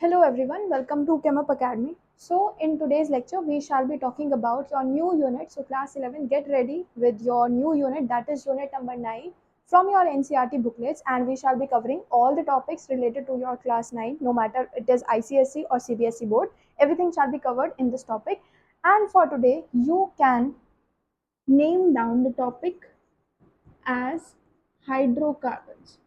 Hello everyone, welcome to ChemUp Academy. So in today's lecture, we shall be talking about your new unit. So class 11, get ready with your new unit, that is unit number 9 from your NCERT booklets, and we shall be covering all the topics related to your class 9, no matter it is ICSE or CBSE board. Everything shall be covered in this topic. And for today, you can name down the topic as hydrocarbons.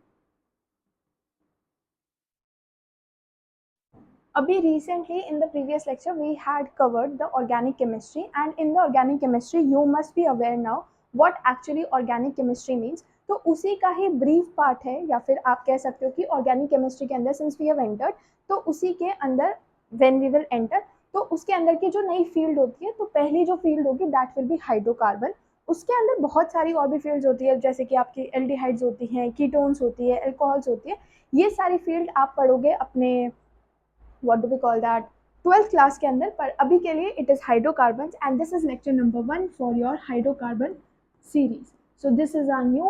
Abhi recently in the previous lecture we had covered the organic chemistry, and in the organic chemistry you must be aware now what actually organic chemistry means. तो उसी का ही brief part है, या फिर आप कह सकते हो कि ऑर्गेनिक केमिस्ट्री के अंदर सिंस वी हैव एंटर्ड, तो उसी के अंदर व्हेन वी विल एंटर, तो उसके अंदर की जो नई फील्ड होती है, तो पहली जो फील्ड होगी दैट विल बी हाइड्रोकार्बन. उसके अंदर बहुत सारी और भी फील्ड्स होती है, जैसे कि आपकी एल्डिहाइड्स होती हैं, कीटोन्स होती है, अल्कोहल्स होती है. ये सारी फील्ड आप पढ़ोगे अपने what do we call that 12th class के अंदर. पर अभी के लिए it is hydrocarbons, and this is lecture number 1 for your hydrocarbon series. So this is our new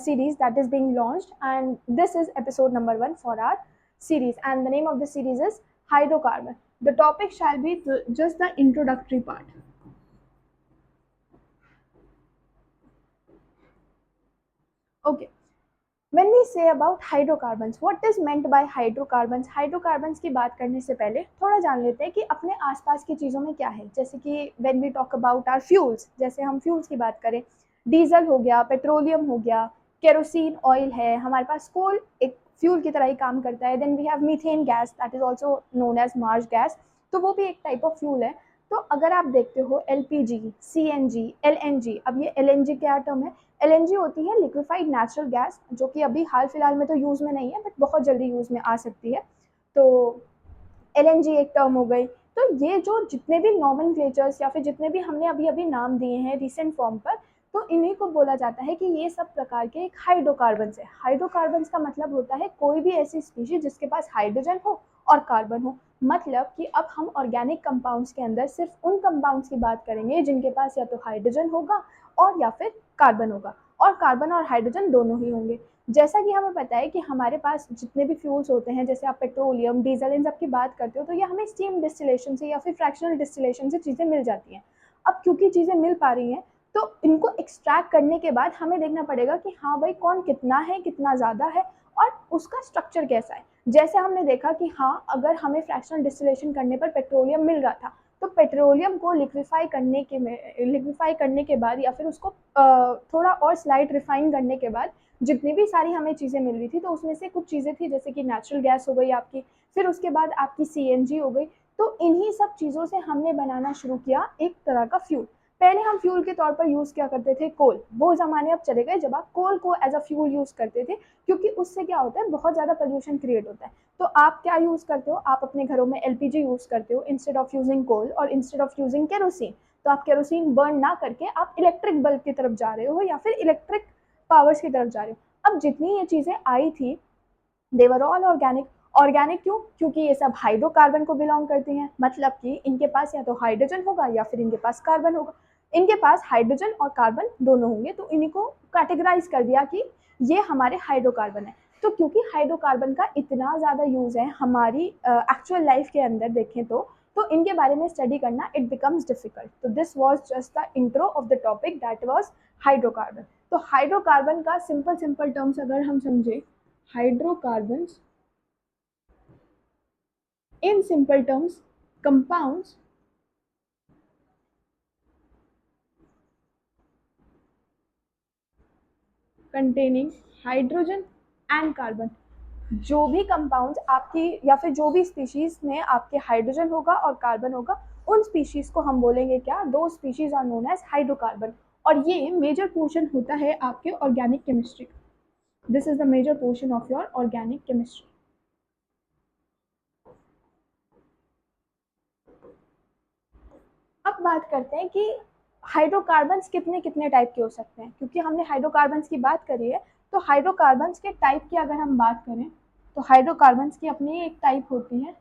series that is being launched, and this is episode number 1 for our series, and the name of the series is hydrocarbon. The topic shall be just the introductory part. Okay, when we say about hydrocarbons, what is meant by hydrocarbons? Hydrocarbons की बात करने से पहले थोड़ा जान लेते हैं कि अपने आसपास की चीज़ों में क्या है. जैसे कि when we talk about our fuels, जैसे हम फ्यूल्स की बात करें, डीजल हो गया, पेट्रोलियम हो गया, केरोसिन ऑयल है, हमारे पास कोल एक फ्यूल की तरह ही काम करता है. Then we have methane gas that is also known as marsh gas, तो वो भी एक टाइप ऑफ फ्यूल है. तो अगर आप देखते हो एलपीजी, सीएनजी, एलएनजी, अब ये एलएनजी क्या टर्म है? एलएनजी होती है लिक्विफाइड नेचुरल गैस, जो कि अभी हाल फिलहाल में तो यूज़ में नहीं है, बट बहुत जल्दी यूज़ में आ सकती है. तो एलएनजी एक टर्म हो गई. तो ये जो जितने भी नॉमेनक्लेचर्स या फिर जितने भी हमने अभी अभी नाम दिए हैं रिसेंट फॉर्म पर, तो इन्हीं को बोला जाता है कि ये सब प्रकार के एक हाइड्रोकार्बन्स है. हाइड्रोकार्बन्स का मतलब होता है कोई भी ऐसी स्पीशीज जिसके पास हाइड्रोजन हो और कार्बन हो. मतलब कि अब हम ऑर्गेनिक कंपाउंड्स के अंदर सिर्फ उन कंपाउंड्स की बात करेंगे जिनके पास या तो हाइड्रोजन होगा और या फिर कार्बन होगा, और कार्बन और हाइड्रोजन दोनों ही होंगे. जैसा कि हमें पता है कि हमारे पास जितने भी फ्यूल्स होते हैं, जैसे आप पेट्रोलियम, डीजल, इन सब की बात करते हो, तो ये हमें स्टीम डिस्टिलेशन से या फिर फ्रैक्शनल डिस्टिलेशन से चीज़ें मिल जाती हैं. अब क्योंकि चीज़ें मिल पा रही हैं, तो इनको एक्सट्रैक्ट करने के बाद हमें देखना पड़ेगा कि हाँ भाई कौन कितना है, कितना ज़्यादा है, और उसका स्ट्रक्चर कैसा है. जैसे हमने देखा कि हाँ, अगर हमें फ्रैक्शनल डिस्टिलेशन करने पर पेट्रोलियम मिल रहा था, तो पेट्रोलियम को लिक्विफाई करने के बाद या फिर उसको थोड़ा और स्लाइट रिफाइन करने के बाद जितनी भी सारी हमें चीज़ें मिल रही थी, तो उसमें से कुछ चीज़ें थी जैसे कि नेचुरल गैस हो गई आपकी, फिर उसके बाद आपकी सीएनजी हो गई. तो इन्हीं सब चीज़ों से हमने बनाना शुरू किया एक तरह का फ्यूल. पहले हम फ्यूल के तौर पर यूज़ क्या करते थे? कोल. वो ज़माने अब चले गए जब आप कोल को एज अ फ्यूल यूज़ करते थे, क्योंकि उससे क्या होता है, बहुत ज़्यादा पोल्यूशन क्रिएट होता है. तो आप क्या यूज़ करते हो? आप अपने घरों में एलपीजी यूज़ करते हो इंस्टेड ऑफ यूजिंग कोल और इंस्टेड ऑफ यूजिंग केरोसिन. तो आप केरोसिन बर्न ना करके आप इलेक्ट्रिक बल्ब की तरफ जा रहे हो या फिर इलेक्ट्रिक पावर्स की तरफ जा रहे हो. अब जितनी ये चीज़ें आई थी, दे वर ऑल ऑर्गेनिक. ऑर्गेनिक क्यों? क्योंकि ये सब हाइड्रोकार्बन को बिलोंग करती हैं. मतलब कि इनके पास या तो हाइड्रोजन होगा या फिर इनके पास कार्बन होगा. इनके पास हाइड्रोजन और कार्बन दोनों होंगे, तो इन्हीं को कैटेगराइज कर दिया कि ये हमारे हाइड्रोकार्बन है. तो क्योंकि हाइड्रोकार्बन का इतना ज़्यादा यूज़ है हमारी एक्चुअल लाइफ के अंदर देखें तो इनके बारे में स्टडी करना इट बिकम्स डिफिकल्ट. तो this was just the intro of the topic that was hydrocarbon. तो हाइड्रोकार्बन का सिंपल सिंपल टर्म्स अगर हम समझे, hydrocarbons in simple terms, compounds containing hydrogen and carbon. जो भी कंपाउंड्स आपकी या फिर जो भी स्पीशीज में आपके हाइड्रोजन होगा और कार्बन होगा, उन स्पीशीज को हम बोलेंगे क्या? दो species are known as hydrocarbon. और ये मेजर पोर्शन होता है आपके organic chemistry. This is the major portion of your organic chemistry. अब बात करते हैं कि हाइड्रोकार्बन्स कितने कितने टाइप के हो सकते हैं. क्योंकि हमने हाइड्रोकार्बन्स की बात करी है, तो हाइड्रोकार्बन्स के टाइप की अगर हम बात करें, तो हाइड्रोकार्बन्स की अपनी एक टाइप होती है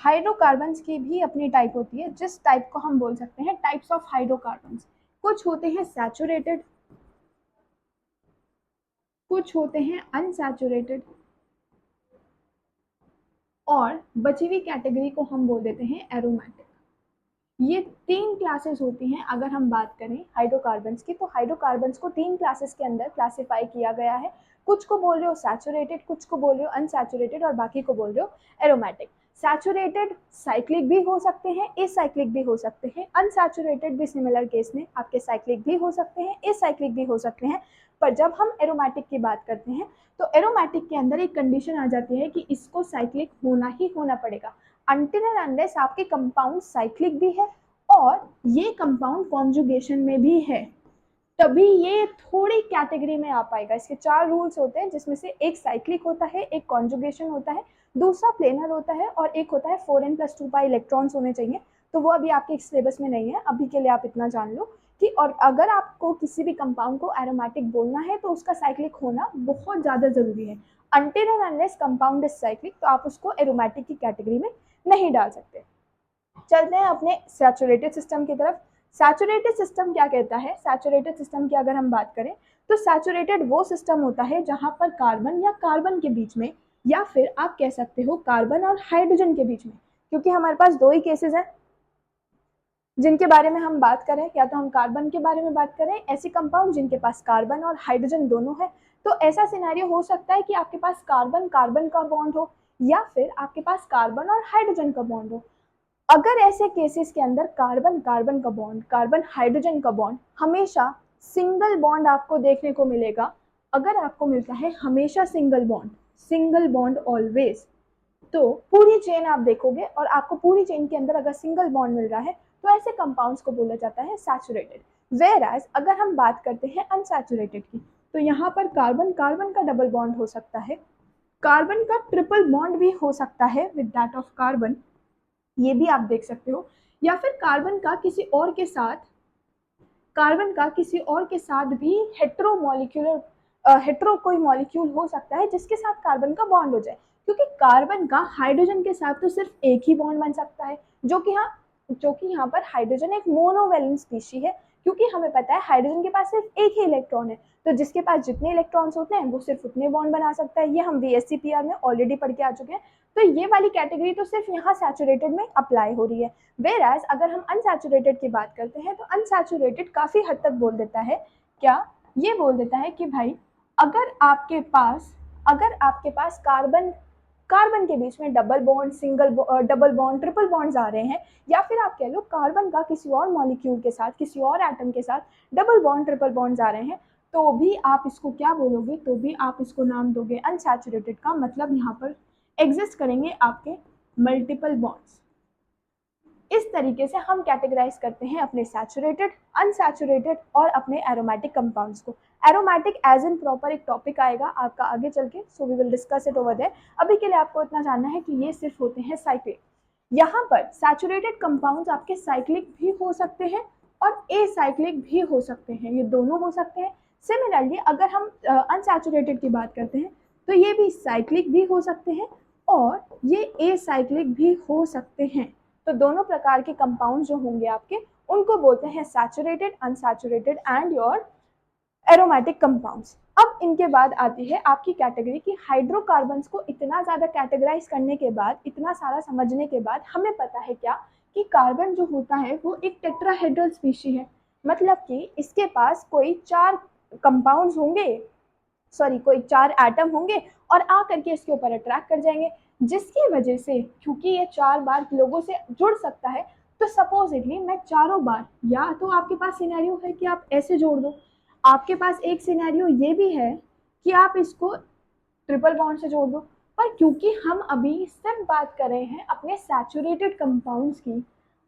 हाइड्रोकार्बन्स की भी अपनी टाइप होती है, जिस टाइप को हम बोल सकते हैं टाइप्स ऑफ हाइड्रोकार्बन्स। कुछ होते हैं सैचुरेटेड, कुछ होते हैं अनसैचुरेटेड, और बची हुई कैटेगरी को हम बोल देते हैं एरोमेटिक। ये 3 क्लासेस होती हैं अगर हम बात करें हाइड्रोकार्बन्स की। तो हाइड्रोकार्बन्स को 3 क्लासेस के अंदर क्लासिफाई किया गया है। कुछ को बोल रहे हो सैचुरेटेड, कुछ को बोल रहे हो अनसैचुरेटेड, और बाकी को बोल रहे हो एरोमेटिक। सैचुरेटेड साइक्लिक भी हो सकते हैं, एसाइक्लिक भी हो सकते हैं। अनसैचुरेटेड भी सिमिलर केस में आपके साइक्लिक भी हो सकते हैं, एसाइक्लिक भी हो सकते हैं। पर जब हम एरोमेटिक की बात करते हैं तो एरोमेटिक के अंदर एक कंडीशन आ जाती है कि इसको साइक्लिक होना ही होना पड़ेगा। अनटिल एंड अनलेस आपके कंपाउंड साइक्लिक भी है और ये कंपाउंड कॉन्जुगेशन में भी है, तभी ये थोड़ी कैटेगरी में आ पाएगा। इसके 4 रूल्स होते हैं, जिसमें से एक साइक्लिक होता है, एक कॉन्जुगेशन होता है, दूसरा प्लेनर होता है, और एक होता है 4n+2 इलेक्ट्रॉन्स होने चाहिए। तो वो अभी आपके सिलेबस में नहीं है, अभी के लिए आप इतना जान लो कि और अगर आपको किसी भी कंपाउंड को एरोमेटिक बोलना है तो उसका साइक्लिक होना बहुत ज़्यादा ज़रूरी है। Until and unless compound is cyclic तो आप उसको एरोमेटिक की कैटेगरी में नहीं डाल सकते। चलते हैं अपने सैचुरेटेड सिस्टम की तरफ। सैचुरेटेड सिस्टम क्या कहता है? सैचुरेटेड सिस्टम की अगर हम बात करें तो सैचुरेटेड वो सिस्टम होता है जहां पर कार्बन या कार्बन के बीच में, या फिर आप कह सकते हो कार्बन और हाइड्रोजन के बीच में, क्योंकि हमारे पास 2 ही केसेस हैं जिनके बारे में हम बात करें, या तो हम कार्बन के बारे में बात करें, ऐसे कंपाउंड जिनके पास कार्बन और हाइड्रोजन दोनों है। तो ऐसा सिनेरियो हो सकता है कि आपके पास कार्बन कार्बन का बॉन्ड हो, या फिर आपके पास कार्बन और हाइड्रोजन का बॉन्ड हो। अगर ऐसे केसेस के अंदर कार्बन कार्बन का बॉन्ड, कार्बन हाइड्रोजन का बॉन्ड हमेशा सिंगल बॉन्ड आपको देखने को मिलेगा। अगर आपको मिलता है हमेशा सिंगल बॉन्ड ऑलवेज, तो पूरी चेन आप देखोगे और आपको पूरी चेन के अंदर अगर सिंगल बॉन्ड मिल रहा है तो ऐसे कंपाउंड्स को बोला जाता है सैचुरेटेड। वेयर एज अगर हम बात करते हैं अनसैचुरेटेड की, तो यहाँ पर कार्बन कार्बन का डबल बॉन्ड हो सकता है, कार्बन का ट्रिपल बॉन्ड भी हो सकता है विद दैट ऑफ कार्बन, ये भी आप देख सकते हो। या फिर कार्बन का किसी और के साथ भी हेट्रो कोई मॉलिक्यूल हो सकता है जिसके साथ कार्बन का बॉन्ड हो जाए, क्योंकि कार्बन का हाइड्रोजन के साथ तो सिर्फ एक ही बॉन्ड बन सकता है, जो कि यहाँ पर हाइड्रोजन एक मोनोवैलेंट स्पीशी है, क्योंकि हमें पता है हाइड्रोजन के पास सिर्फ एक ही इलेक्ट्रॉन है, तो जिसके पास जितने इलेक्ट्रॉन्स होते हैं वो सिर्फ उतने बॉन्ड बना सकता है। ये हम VSCPR में ऑलरेडी पढ़ के आ चुके हैं। तो ये वाली कैटेगरी तो सिर्फ यहाँ सैचुरेटेड में अप्लाई हो रही है। वेयर एज अगर हम अनसैचुरेटेड की बात करते हैं तो अनसैचुरेटेड काफी हद तक बोल देता है, क्या ये बोल देता है कि भाई अगर आपके पास कार्बन कार्बन के बीच में डबल बॉन्ड ट्रिपल बॉन्ड्स आ रहे हैं, या फिर आप कह लो कार्बन का किसी और मॉलिक्यूल के साथ, किसी और एटम के साथ डबल बॉन्ड ट्रिपल बॉन्ड्स आ रहे हैं, तो भी आप इसको क्या बोलोगे? तो भी आप इसको नाम दोगे अनसैचुरेटेड का। मतलब यहाँ पर एग्जिस्ट करेंगे आपके मल्टीपल बॉन्ड्स। इस तरीके से हम कैटेगराइज करते हैं अपने सैचुरेटेड, अनसैचुरेटेड और अपने एरोमेटिक कंपाउंड्स को। एरोमेटिक एज इन प्रॉपर एक टॉपिक आएगा आपका आगे चल के, so we will discuss it over there. अभी के लिए आपको इतना जानना है कि ये सिर्फ होते हैं साइक्लिक। यहाँ पर सैचुरेटेड कंपाउंड्स आपके साइक्लिक भी हो सकते हैं और एसाइक्लिक भी हो सकते हैं, ये दोनों हो सकते हैं। सिमिलरली अगर हम अनसैचुरेटेड की बात करते हैं तो ये भी साइक्लिक भी हो सकते हैं और ये एसाइक्लिक भी हो सकते हैं। तो दोनों प्रकार के कंपाउंड जो होंगे आपके, उनको बोलते हैं saturated, unsaturated and your aromatic compounds. अब इनके बाद आती है आपकी कैटेगरी की हाइड्रोकार्बन्स को इतना ज़्यादा कैटेगराइज करने के बाद, इतना सारा समझने के बाद हमें पता है क्या कि कार्बन जो होता है वो एक टेट्राहेड्रल स्पीशी है। मतलब कि इसके पास कोई 4 कंपाउंड्स होंगे, कोई 4 एटम होंगे और आ करके इसके ऊपर अट्रैक्ट कर जाएंगे, जिसकी वजह से क्योंकि ये 4 बार लोगों से जुड़ सकता है, तो सपोजिटली मैं चारों बार, या तो आपके पास सिनेरियो है कि आप ऐसे जोड़ दो, आपके पास एक सिनेरियो ये भी है कि आप इसको ट्रिपल बॉन्ड से जोड़ दो। पर क्योंकि हम अभी सिर्फ बात कर रहे हैं अपने सैचुरेटेड कंपाउंड्स की,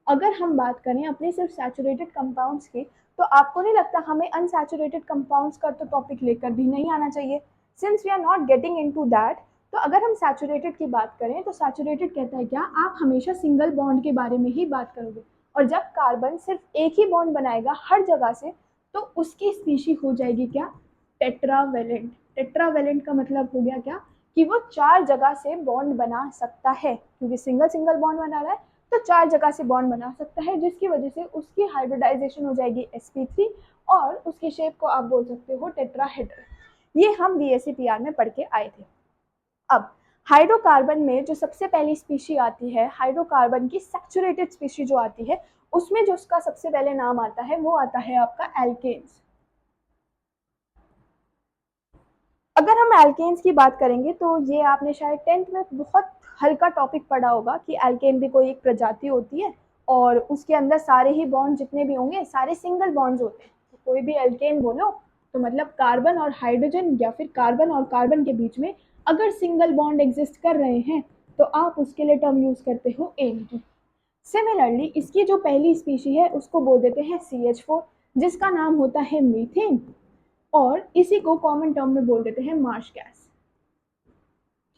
अगर हम बात करें अपने सिर्फ सैचुरेटेड कंपाउंड्स की, तो आपको नहीं लगता हमें अनसैचुरेटेड कंपाउंड्स का तो टॉपिक लेकर भी नहीं आना चाहिए, since we are not getting into that. तो अगर हम सैचुरेटेड की बात करें तो सैचुरेटेड कहता है क्या, आप हमेशा सिंगल बॉन्ड के बारे में ही बात करोगे, और जब कार्बन सिर्फ एक ही बॉन्ड बनाएगा हर जगह से, तो उसकी स्पीशी हो जाएगी क्या, टेट्रावेलेंट। टेट्रावेलेंट का मतलब हो गया क्या कि वो 4 जगह से बॉन्ड बना सकता है, क्योंकि सिंगल सिंगल बॉन्ड बना रहा है तो 4 जगह से बॉन्ड बना सकता है, जिसकी वजह से उसकी हाइब्रिडाइजेशन हो जाएगी sp3 और उसकी शेप को आप बोल सकते हो टेट्राहेड्रल। ये हम बीएससी-पीआर में पढ़ के आए थे। अब हाइड्रोकार्बन में जो सबसे पहली स्पीशी आती है, हाइड्रोकार्बन की सैचुरेटेड स्पीशी जो आती है, उसमें जो उसका सबसे पहले नाम आता है वो आता है आपका एल्केन्स। अगर हम एल्केन्स की बात करेंगे तो ये आपने शायद 10th में बहुत हल्का टॉपिक पढ़ा होगा कि एल्केन भी कोई एक प्रजाति होती है और उसके अंदर सारे ही बॉन्ड जितने भी होंगे सारे सिंगल बॉन्ड्स होते हैं। तो कोई भी एल्केन बोलो तो मतलब कार्बन और हाइड्रोजन या फिर कार्बन और कार्बन के बीच में अगर सिंगल बॉन्ड एग्जिस्ट कर रहे हैं तो आप उसके लिए टर्म यूज करते हो एन। सिमिलरली इसकी जो पहली स्पीशी है उसको बोल देते हैं CH4, जिसका नाम होता है मीथेन, और इसी को कॉमन टर्म में बोल देते हैं मार्श गैस।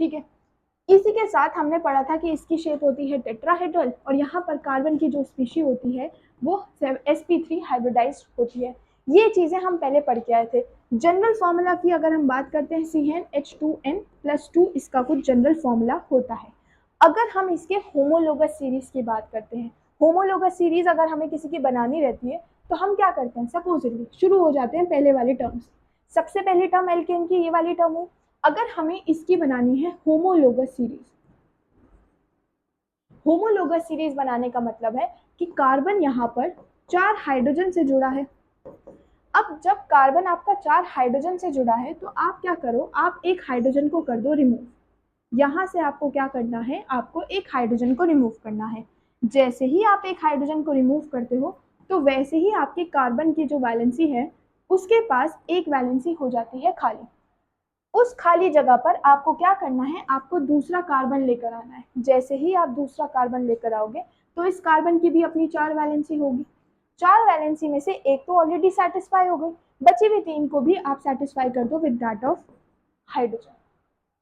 ठीक है, इसी के साथ हमने पढ़ा था कि इसकी शेप होती है टेट्राहेड्रल और यहाँ पर कार्बन की जो स्पीशी होती है वो sp3 हाइब्रिडाइज्ड होती है। ये चीज़ें हम पहले पढ़ के आए थे। जनरल फॉर्मूला की अगर हम बात करते हैं CnH2n+2 इसका कुछ जनरल फॉर्मूला होता है। अगर हम इसके होमोलोगस सीरीज की बात करते हैं, होमोलोगस सीरीज अगर हमें किसी की बनानी रहती है तो हम क्या करते हैं, सपोजिटली शुरू हो जाते हैं पहले वाले टर्म से। सबसे पहली टर्म एल्केन की ये वाली टर्म हो, अगर हमें इसकी बनानी है होमोलोगस सीरीज, होमोलोगस सीरीज बनाने का मतलब है कि कार्बन यहाँ पर 4 हाइड्रोजन से जुड़ा है। अब जब कार्बन आपका 4 हाइड्रोजन से जुड़ा है तो आप क्या करो, आप एक हाइड्रोजन को कर दो रिमूव। यहाँ से आपको क्या करना है, आपको एक हाइड्रोजन को रिमूव करना है। जैसे ही आप एक हाइड्रोजन को रिमूव करते हो तो वैसे ही आपके कार्बन की जो वैलेंसी है उसके पास एक वैलेंसी हो जाती है खाली। उस खाली जगह पर आपको क्या करना है, आपको दूसरा कार्बन लेकर आना है। जैसे ही आप दूसरा कार्बन लेकर आओगे तो इस कार्बन की भी अपनी 4 वैलेंसी होगी। 4 वैलेंसी में से एक तो ऑलरेडी सेटिस्फाई हो गई, बची हुई 3 को भी आप सेटिस्फाई कर दो विद दैट ऑफ हाइड्रोजन।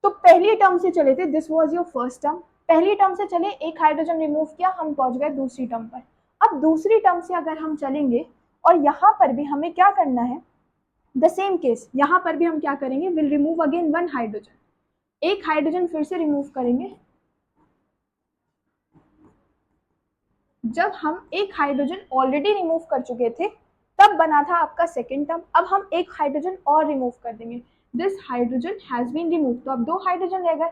तो पहली टर्म से चले थे, this was your first term. पहली टर्म से चले, एक हाइड्रोजन रिमूव किया, हम पहुंच गए दूसरी टर्म पर। अब दूसरी टर्म से अगर हम चलेंगे और यहाँ पर भी हमें क्या करना है, द सेम केस, यहाँ पर भी हम क्या करेंगे, विल रिमूव अगेन 1 हाइड्रोजन, एक हाइड्रोजन फिर से रिमूव करेंगे। जब हम एक हाइड्रोजन ऑलरेडी रिमूव कर चुके थे तब बना था आपका सेकेंड टर्म। अब हम एक हाइड्रोजन और रिमूव कर देंगे, this hydrogen has been remove, तो अब 2 हाइड्रोजन रह गए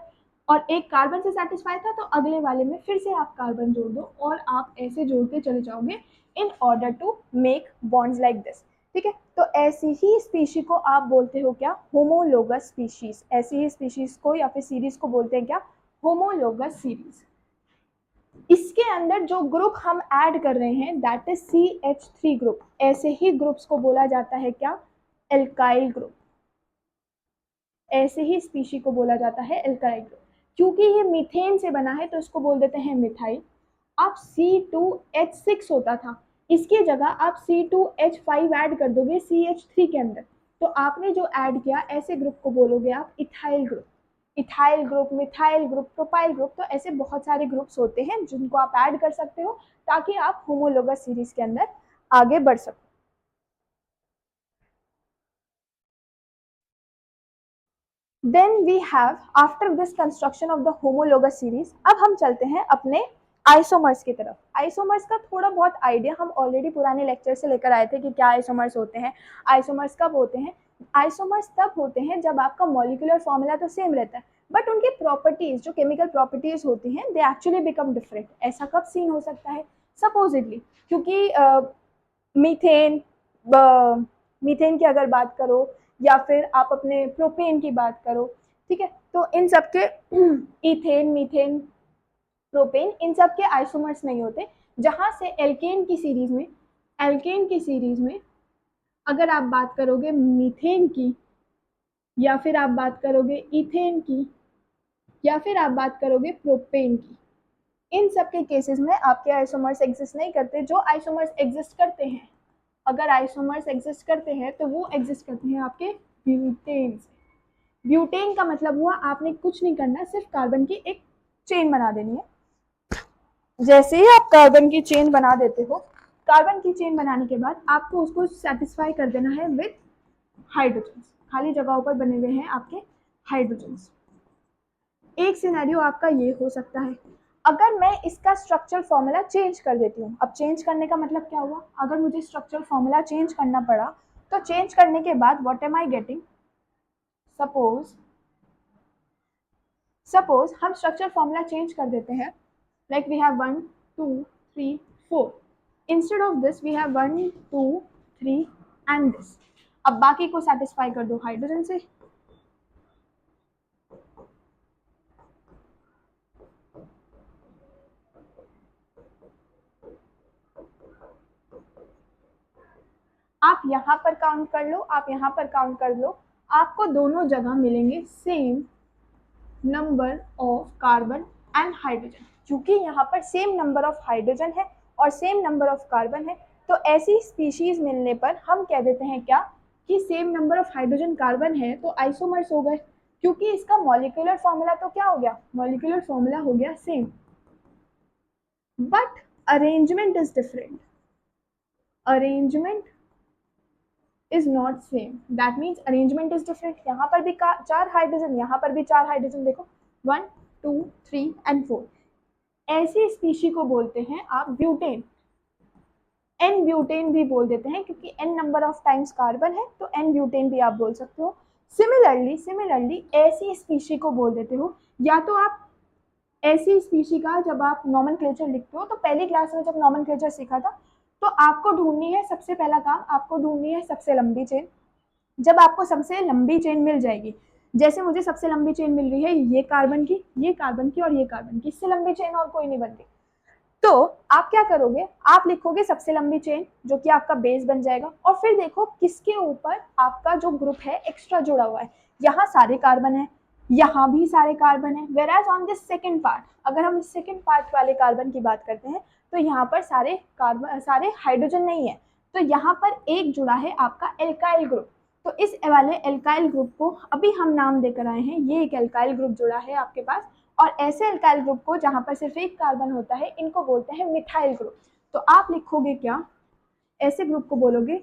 और एक कार्बन से सेटिस्फाई था तो अगले वाले में फिर से आप कार्बन जोड़ दो और आप ऐसे जोड़ते चले जाओगे in order to make bonds like this. ठीक है, तो ऐसी ही स्पीशी को आप बोलते हो क्या, होमोलोगस स्पीशीज। ऐसी ही स्पीशीज को या फिर सीरीज को बोलते हैं क्या, होमोलोगस सीरीज। इसके अंदर जो ग्रुप हम ऐड कर रहे हैं दैट इज CH3 ग्रुप। ऐसे ही ग्रुप्स को बोला जाता है क्या, एल्काइल ग्रुप। ऐसे ही स्पीशी को बोला जाता है एल्काइल ग्रुप। क्योंकि ये मीथेन से बना है तो इसको बोल देते हैं मिथाइल। अब C2H6 होता था, इसकी जगह आप C2H5 ऐड कर दोगे CH3 के अंदर, तो आपने जो ऐड किया ऐसे ग्रुप को बोलोगे आप ethyl group. Ethyl group, methyl group, propyl group, तो ऐसे बहुत सारे ग्रुप्स होते हैं जिनको आप ऐड कर सकते हो ताकि आप होमोलोगस सीरीज के अंदर आगे बढ़ सको। Then we have after this construction of the homologous series, अब हम चलते हैं अपने आइसोमर्स की तरफ। आइसोमर्स का थोड़ा बहुत आइडिया हम ऑलरेडी पुराने लेक्चर से लेकर आए थे कि क्या आइसोमर्स होते हैं। आइसोमर्स कब होते हैं, आइसोमर्स तब होते हैं जब आपका मॉलिक्यूलर फॉर्मूला तो सेम रहता है बट उनकी प्रॉपर्टीज, जो केमिकल प्रॉपर्टीज होती हैं, दे एक्चुअली बिकम डिफरेंट। ऐसा कब सीन हो सकता है, सपोजिटली क्योंकि मीथेन, मीथेन की अगर बात करो या फिर आप अपने प्रोपेन की बात करो, ठीक है, तो इन सब के इथेन, मीथेन, प्रोपेन, इन सब के आइसोमर्स नहीं होते। जहां से एल्केन की सीरीज में, एल्केन की सीरीज में अगर आप बात करोगे मीथेन की या फिर आप बात करोगे इथेन की या फिर आप बात करोगे प्रोपेन की, इन सब के केसेस में आपके आइसोमर्स एग्जिस्ट नहीं करते। जो आइसोमर्स एग्जिस्ट करते हैं, अगर आइसोमर्स एग्जिस्ट करते हैं तो वो एग्जिस्ट करते हैं आपके ब्यूटेन से। ब्यूटेन का मतलब हुआ आपने कुछ नहीं करना, सिर्फ कार्बन की एक चेन बना देनी है। जैसे ही आप कार्बन की चेन बना देते हो, कार्बन की चेन बनाने के बाद आपको उसको सेटिस्फाई कर देना है विद हाइड्रोजन। खाली जगहों पर बने हुए हैं आपके हाइड्रोजन। एक सिनेरियो आपका ये हो सकता है। अगर मैं इसका स्ट्रक्चरल फॉर्मूला चेंज कर देती हूँ, अब चेंज करने का मतलब क्या हुआ, अगर मुझे स्ट्रक्चरल फॉर्मूला चेंज करना पड़ा तो चेंज करने के बाद what am I getting, suppose हम स्ट्रक्चरल फॉर्मूला चेंज कर देते हैं, like we have 1 2 3 4, instead of this we have 1 2 3 and this. अब बाकी को सेटिस्फाई कर दो हाइड्रोजन से। आप यहाँ पर काउंट कर लो, आप यहाँ पर काउंट कर लो, आपको दोनों जगह मिलेंगे same number of carbon and hydrogen. क्योंकि यहाँ पर सेम नंबर ऑफ हाइड्रोजन है और सेम नंबर ऑफ कार्बन है, तो ऐसी स्पीशीज मिलने पर हम कह देते हैं क्या कि same number of hydrogen carbon है तो आइसोमर्स हो गए। क्योंकि इसका मॉलिक्यूलर फॉर्मूला तो क्या हो गया, मॉलिक्यूलर फॉर्मूला हो गया same, but arrangement is different, arrangement is not same, that means arrangement is different। यहाँ पर भी 4 हाइड्रोजन, यहाँ पर भी 4 हाइड्रोजन, देखो 1 2 3 एंड 4। ऐसी स्पीशी को बोलते हैं आप ब्यूटेन, एन ब्यूटेन भी बोल देते हैं, क्योंकि n number of times carbon है तो एन ब्यूटेन भी आप बोल सकते हो। सिमिलरली ऐसी स्पीशी को बोल देते हो, या तो आप ऐसी स्पीशी का जब आप नॉमेनक्लेचर लिखते हो, तो पहली क्लास में जब नॉमेनक्लेचर सीखा था तो आपको ढूंढनी है, सबसे पहला काम आपको ढूंढनी है सबसे लंबी चेन। जब आपको सबसे लंबी चेन मिल जाएगी, जैसे मुझे सबसे लंबी चेन मिल रही है ये कार्बन की, ये कार्बन की और ये कार्बन की, इससे लंबी चेन और कोई नहीं बनती, तो आप क्या करोगे, आप लिखोगे सबसे लंबी चेन जो कि आपका बेस बन जाएगा, और फिर देखो किसके ऊपर आपका जो ग्रुप है एक्स्ट्रा जुड़ा हुआ है। यहाँ सारे कार्बन है, यहाँ भी सारे कार्बन है, whereas on this second part, अगर हम इस सेकेंड पार्ट वाले कार्बन की बात करते हैं तो यहाँ पर सारे कार्बन, सारे हाइड्रोजन नहीं है, तो यहाँ पर एक जुड़ा है आपका एल्काइल ग्रुप। तो इस वाले एल्काइल ग्रुप को अभी हम नाम देकर आए हैं, ये एक एल्काइल ग्रुप जुड़ा है आपके पास, और ऐसे एल्काइल ग्रुप को जहां पर सिर्फ एक कार्बन होता है इनको बोलते हैं मिथाइल ग्रुप। तो आप लिखोगे क्या, ऐसे ग्रुप को बोलोगे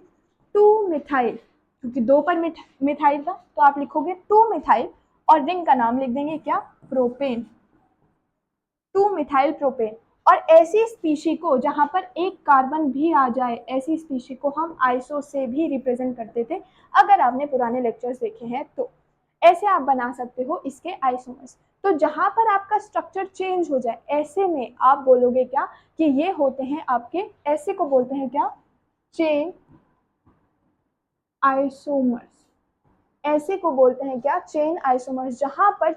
2 मिथाइल, क्योंकि 2 पर मिथाइल था तो आप लिखोगे 2 मिथाइल, और रिंग का नाम लिख देंगे क्या, प्रोपेन, 2 मिथाइल प्रोपेन। और ऐसी स्पीशी को जहां पर एक कार्बन भी आ जाए, ऐसी स्पीशी को हम आइसो से भी रिप्रेजेंट करते थे, अगर आपने पुराने लेक्चर्स देखे हैं तो। ऐसे आप बना सकते हो इसके आइसोमर्स। तो जहां पर आपका स्ट्रक्चर चेंज हो जाए, ऐसे में आप बोलोगे क्या कि ये होते हैं आपके, ऐसे को बोलते हैं क्या, चेन आइसोमर्स, ऐसे को बोलते हैं क्या, चेन आइसोमर्स। जहां पर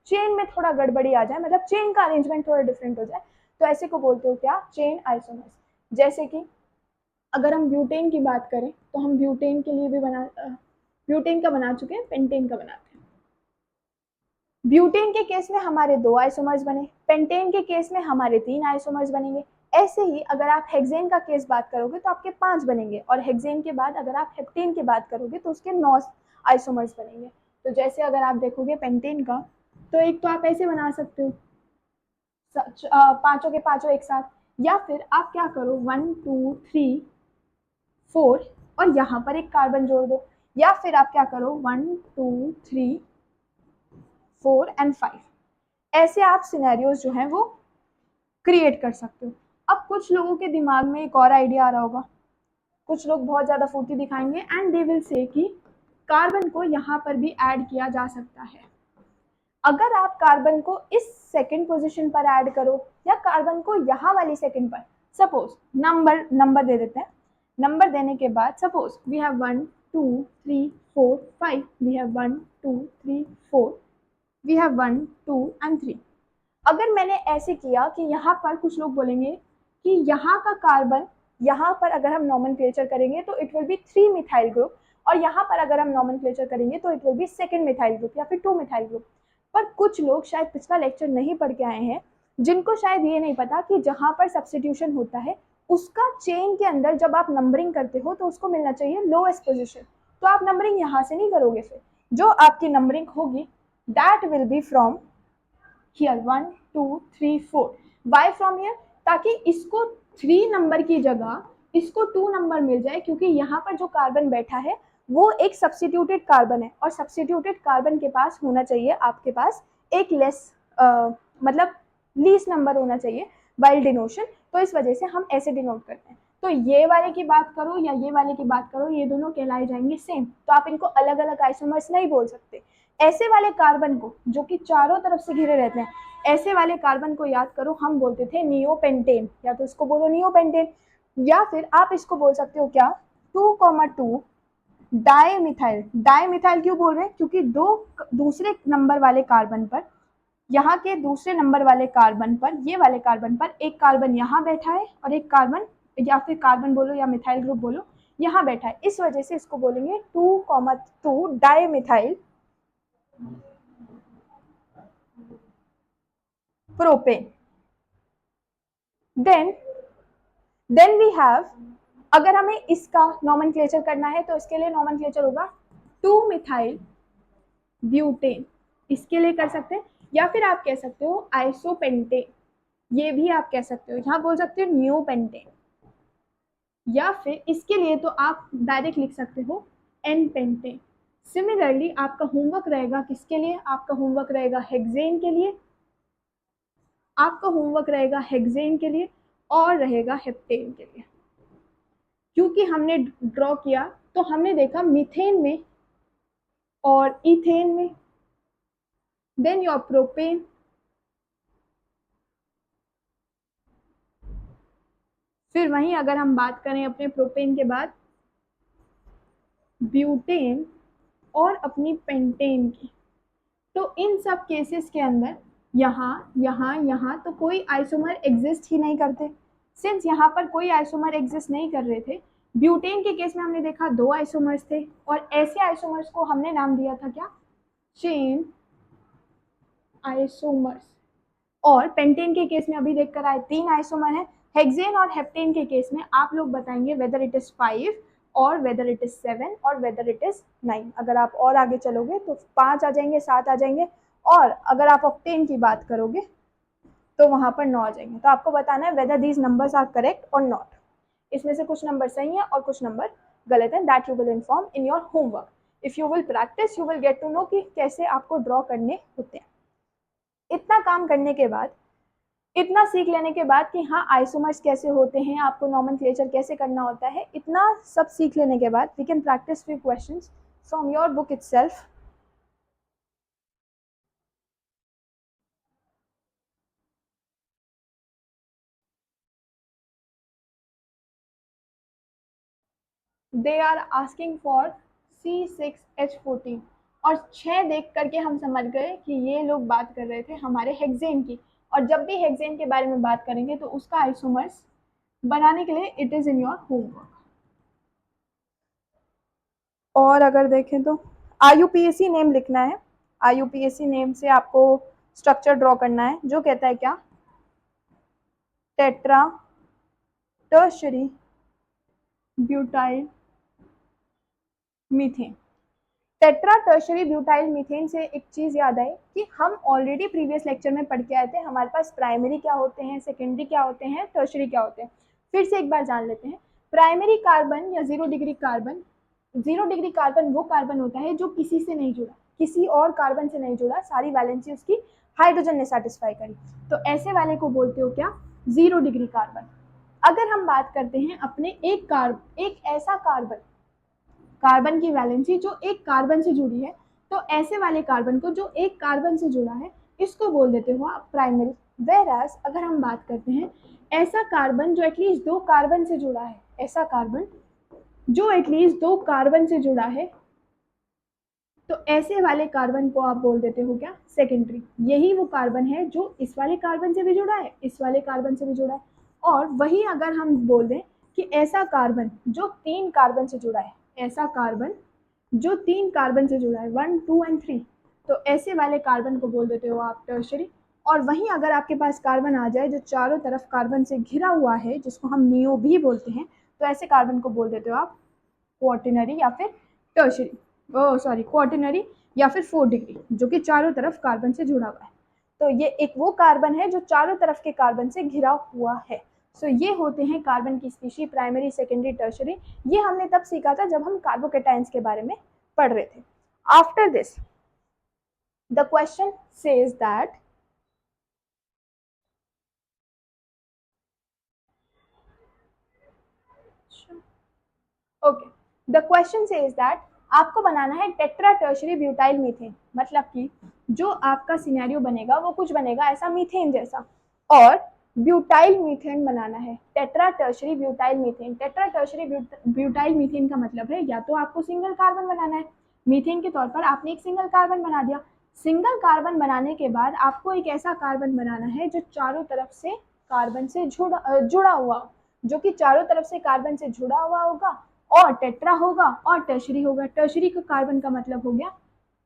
चेन में थोड़ा गड़बड़ी आ जाए, मतलब चेन का अरेंजमेंट थोड़ा डिफरेंट हो जाए, तो ऐसे को बोलते हो क्या, चेन आइसोमर्स। जैसे कि अगर हम ब्यूटेन की बात करें तो हम ब्यूटेन के लिए भी ब्यूटेन का बना चुके हैं, पेंटेन का बनाते हैं। ब्यूटेन के केस में हमारे 2 आइसोमर्स बने, पेंटेन के केस में हमारे 3 आइसोमर्स बनेंगे। ऐसे ही अगर आप हेक्सेन का केस बात करोगे तो आपके 5 बनेंगे, और हेक्सेन के बाद अगर आप हेप्टेन की बात करोगे तो उसके 9 आइसोमर्स बनेंगे। तो जैसे अगर आप देखोगे पेंटेन का, तो एक तो आप ऐसे बना सकते हो, पांचों के पांचों एक साथ, या फिर आप क्या करो 1 2 3 4 और यहाँ पर एक कार्बन जोड़ दो, या फिर आप क्या करो 1 2 3 4 एंड 5। ऐसे आप सिनेरियोज जो हैं वो क्रिएट कर सकते हो। अब कुछ लोगों के दिमाग में एक और आइडिया आ रहा होगा, कुछ लोग बहुत ज़्यादा फुर्ती दिखाएंगे एंड दे विल से कि कार्बन को यहाँ पर भी ऐड किया जा सकता है। अगर आप कार्बन को इस सेकंड पोजीशन पर ऐड करो, या कार्बन को यहाँ वाली सेकंड पर, सपोज नंबर दे देते हैं, नंबर देने के बाद suppose we have 1 2 3 4 5, we have 1 2 3 4, we have 1 2 and 3। अगर मैंने ऐसे किया कि यहाँ पर कुछ लोग बोलेंगे कि यहाँ का कार्बन, यहाँ पर अगर हम नॉमेनक्लेचर करेंगे तो it will be 3 methyl group, और यहाँ पर अगर हम नॉमेनक्लेचर करेंगे तो it will be second methyl group या फिर 2 मिथाइल ग्रुप। पर कुछ लोग शायद पिछला लेक्चर नहीं पढ़ के आए हैं, जिनको शायद ये नहीं पता कि जहाँ पर सब्सटीट्यूशन होता है उसका चेन के अंदर जब आप नंबरिंग करते हो तो उसको मिलना चाहिए लोएस्ट पोजिशन। तो आप नंबरिंग यहाँ से नहीं करोगे, फिर जो आपकी नंबरिंग होगी that will be from here 1 2 3 4। Why from here, ताकि इसको 3 नंबर की जगह इसको 2 नंबर मिल जाए, क्योंकि यहाँ पर जो कार्बन बैठा है वो एक सब्स्टिट्यूटेड कार्बन है, और सब्स्टिट्यूटेड कार्बन के पास होना चाहिए आपके पास एक लेस मतलब लीस्ट नंबर होना चाहिए वाइल डिनोशन, तो इस वजह से हम ऐसे डिनोट करते हैं। तो ये वाले की बात करो या ये वाले की बात करो, ये दोनों कहलाए जाएंगे सेम, तो आप इनको अलग अलग आइसोमर्स नहीं बोल सकते। ऐसे वाले कार्बन को जो कि चारों तरफ से घिरे रहते हैं, ऐसे वाले कार्बन को याद करो, हम बोलते थे नियोपेंटेन, या तो इसको बोलो नियोपेंटेन, या फिर आप इसको बोल सकते हो क्या, 2,2 डाईमिथाइल। डाईमिथाइल क्यों बोल रहे हैं, क्योंकि दो दूसरे नंबर वाले कार्बन पर, यहाँ के दूसरे नंबर वाले कार्बन पर, ये वाले कार्बन पर एक कार्बन यहाँ बैठा है और एक कार्बन, या फिर कार्बन बोलो या मिथाइल ग्रुप बोलो, यहाँ बैठा है, इस वजह से इसको बोलेंगे 2,2 dimethyl propane. Then we have, अगर हमें इसका नॉमेनक्लेचर करना है तो इसके लिए नॉमेनक्लेचर होगा 2 मिथाइल ब्यूटेन, इसके लिए कर सकते हैं, या फिर आप कह सकते हो आइसोपेंटेन, ये भी आप कह सकते हो, यहाँ बोल सकते हो न्यूपेंटेन, या फिर इसके लिए तो आप डायरेक्ट लिख सकते हो एन पेंटेन। सिमिलरली आपका होमवर्क रहेगा किसके लिए, आपका होमवर्क रहेगा हेक्सेन के लिए, आपका होमवर्क रहेगा हेक्सेन के लिए और रहेगा हेप्टेन के लिए। क्योंकि हमने ड्रॉ किया तो हमने देखा मीथेन में और इथेन में, देन योर प्रोपेन, फिर वहीं अगर हम बात करें अपने प्रोपेन के बाद ब्यूटेन और अपनी पेंटेन की, तो इन सब केसेस के अंदर यहाँ यहाँ यहाँ तो कोई आइसोमर एग्जिस्ट ही नहीं करते। सिंस यहाँ पर कोई आइसोमर एग्जिस्ट नहीं कर रहे थे, ब्यूटेन के केस में हमने देखा 2 आइसोमर्स थे, और ऐसे आइसोमर्स को हमने नाम दिया था क्या, चेन आइसोमर्स। और पेंटेन के केस में अभी देखकर आए 3 आइसोमर हैं। हेक्सेन और हेप्टेन के केस में आप लोग बताएंगे वेदर इट इज 5 और वेदर इट इज 7 और वेदर इट इज 9। अगर आप और आगे चलोगे तो 5 आ जाएंगे, 7 आ जाएंगे, और अगर आप ऑक्टेन की बात करोगे तो वहां पर 9 आ जाएंगे। तो आपको बताना है whether these numbers are correct और नॉट। इसमें से कुछ नंबर सही है और कुछ नंबर गलत है। That you will inform in your homework. If you will practice you will get to know कि कैसे आपको ड्रॉ करने होते हैं। इतना काम करने के बाद, इतना सीख लेने के बाद कि हाँ आइसोमर्स कैसे होते हैं, आपको नॉमेनक्लेचर कैसे करना होता है, इतना सब सीख लेने के बाद we can practice few questions from your book itself. They are asking for C6H14, और 6 देख करके हम समझ गए कि ये लोग बात कर रहे थे हमारे हेक्सेन की, और जब भी हेक्सेन के बारे में बात करेंगे तो उसका आइसोमर्स बनाने के लिए it is in your homework. और अगर देखें तो IUPAC नेम लिखना है। IUPAC नेम से आपको स्ट्रक्चर ड्रॉ करना है जो कहता है क्या, tetra tertiary butyl methane. Tetra tertiary butyl methane से एक चीज याद आई कि हम ऑलरेडी प्रीवियस लेक्चर में पढ़ के आए थे हमारे पास प्राइमरी क्या होते हैं, सेकेंडरी क्या होते हैं, टर्शरी क्या होते हैं। फिर से एक बार जान लेते हैं। प्राइमरी कार्बन या 0 डिग्री कार्बन, 0 डिग्री कार्बन वो कार्बन होता है जो किसी से नहीं जुड़ा, किसी और कार्बन से नहीं जुड़ा, सारी वैलेंसी उसकी हाइड्रोजन ने सेटिस्फाई करी, तो ऐसे वाले को बोलते हो क्या, 0 डिग्री कार्बन। अगर हम बात करते हैं अपने एक ऐसा कार्बन, कार्बन की वैलेंसी जो एक कार्बन से जुड़ी है, तो ऐसे वाले कार्बन को जो एक कार्बन से जुड़ा है इसको बोल देते हो आप प्राइमरी। वेरास अगर हम बात करते हैं ऐसा कार्बन जो एटलीस्ट 2 कार्बन से जुड़ा है, ऐसा कार्बन जो एटलीस्ट 2 कार्बन से जुड़ा है, तो ऐसे वाले कार्बन को आप बोल देते हो क्या, सेकेंडरी। यही वो कार्बन है जो इस वाले कार्बन से भी जुड़ा है, इस वाले कार्बन से भी जुड़ा है। और वही अगर हम बोल दें कि ऐसा कार्बन जो 3 कार्बन से जुड़ा है, ऐसा कार्बन जो 3 कार्बन से जुड़ा है, 1, 2 एंड 3, तो ऐसे वाले कार्बन को बोल देते हो आप टर्शरी। और वहीं अगर आपके पास कार्बन आ जाए जो चारों तरफ कार्बन से घिरा हुआ है, जिसको हम नियो भी बोलते हैं, तो ऐसे कार्बन को बोल देते हो आप क्वार्टिनरी या फिर टर्शरी, क्वार्टिनरी या फिर 4 डिग्री, जो कि चारों तरफ कार्बन से जुड़ा हुआ है। तो ये एक वो कार्बन है जो चारों तरफ के कार्बन से घिरा हुआ है। सो ये होते हैं कार्बन की स्पीशी, प्राइमरी, सेकेंडरी, टर्शरी। ये हमने तब सीखा था जब हम कार्बोकेटाइंस के बारे में पढ़ रहे थे। After this the question says that okay, the question says that आपको बनाना है टेट्रा टर्शरी ब्यूटाइल मीथेन, मतलब कि जो आपका सिनेरियो बनेगा वो कुछ बनेगा ऐसा मीथेन जैसा, और ब्यूटाइल मीथेन बनाना है, tetra tertiary butyl methane. Tetra tertiary butyl methane का मतलब है या तो आपको सिंगल कार्बन बनाना है, मीथेन के तौर पर आपने एक सिंगल कार्बन बना दिया। सिंगल कार्बन बनाने के बाद आपको एक ऐसा कार्बन बनाना है जो चारों तरफ से कार्बन से जुड़ा हुआ, जो कि चारों तरफ से कार्बन से जुड़ा हुआ होगा और टेट्रा होगा और टर्शरी होगा। टर्शरी का कार्बन का मतलब हो गया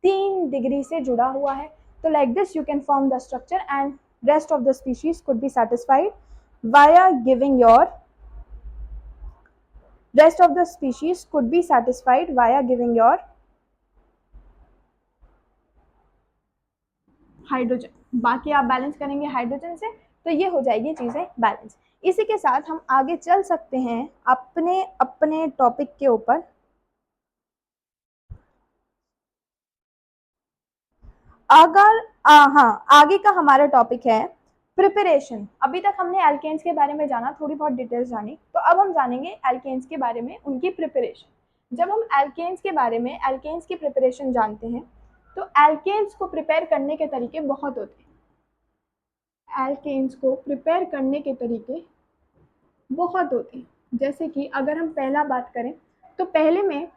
3 डिग्री से जुड़ा हुआ है। तो like this you can form the structure and rest of the species could be satisfied via giving your rest of the species could be satisfied via giving your hydrogen. बाकी आप बैलेंस करेंगे hydrogen से, तो ये हो जाएगी चीजें balance. इसी के साथ हम आगे चल सकते हैं अपने अपने टॉपिक के ऊपर। अगर हाँ, आगे का हमारा टॉपिक है प्रिपरेशन। अभी तक हमने एल्केन्स के बारे में जाना, थोड़ी बहुत डिटेल्स जानी, तो अब हम जानेंगे एल्केन्स के बारे में, उनकी प्रिपरेशन। जब हम एल्केन्स के बारे में, एल्केन्स की प्रिपरेशन जानते हैं, तो एल्केन्स को प्रिपेयर करने के तरीके बहुत होते हैं। एल्केन्स को प्रिपेयर करने के तरीके बहुत होते हैं। जैसे कि अगर हम पहला बात करें, तो पहले में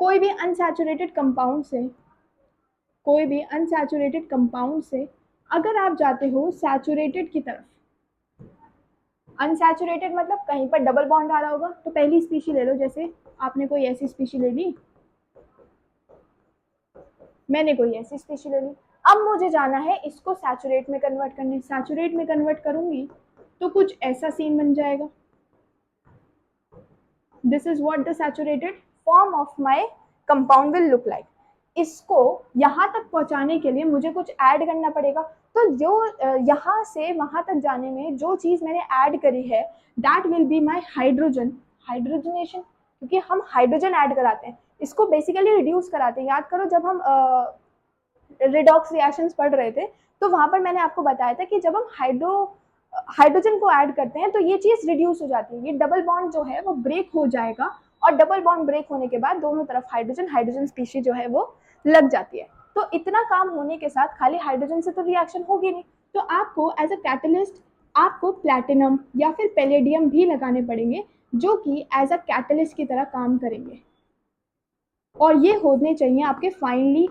कोई भी अनसैचुरेटेड कंपाउंड से, कोई भी अनसैचुरेटेड कंपाउंड से अगर आप जाते हो सैचुरेटेड की तरफ, अनसैचुरेटेड मतलब कहीं पर डबल बॉन्ड आ रहा होगा, तो पहली स्पीशी ले लो। जैसे आपने कोई ऐसी स्पीशी ले ली, मैंने कोई ऐसी स्पीशी ले ली, अब मुझे जाना है इसको सैचुरेट में कन्वर्ट करने। सैचुरेट में कन्वर्ट करूंगी तो कुछ ऐसा सीन बन जाएगा। This is what the saturated form of my compound will look like. इसको यहाँ तक पहुँचाने के लिए मुझे कुछ ऐड करना पड़ेगा। तो जो यहाँ से वहाँ तक जाने में जो चीज़ मैंने ऐड करी है, that will be my hydrogen, hydrogenation, क्योंकि हम हाइड्रोजन ऐड कराते हैं, इसको बेसिकली रिड्यूस कराते हैं। याद करो जब हम रिडॉक्स रिएक्शंस पढ़ रहे थे, तो वहाँ पर मैंने आपको बताया था कि जब हम हाइड्रोजन को ऐड करते हैं तो ये चीज़ रिड्यूस हो जाती है, ये डबल बॉन्ड जो है वो ब्रेक हो जाएगा, और डबल बॉन्ड ब्रेक होने के बाद दोनों तरफ हाइड्रोजन हाइड्रोजन स्पीशी जो है वो लग जाती है। तो इतना काम होने के साथ खाली हाइड्रोजन से तो रिएक्शन होगी नहीं, तो आपको एज अ कैटलिस्ट आपको प्लैटिनम या फिर पैलेडियम भी लगाने पड़ेंगे, जो कि एज अ कैटलिस्ट की तरह काम करेंगे, और ये होने चाहिए आपके फाइनली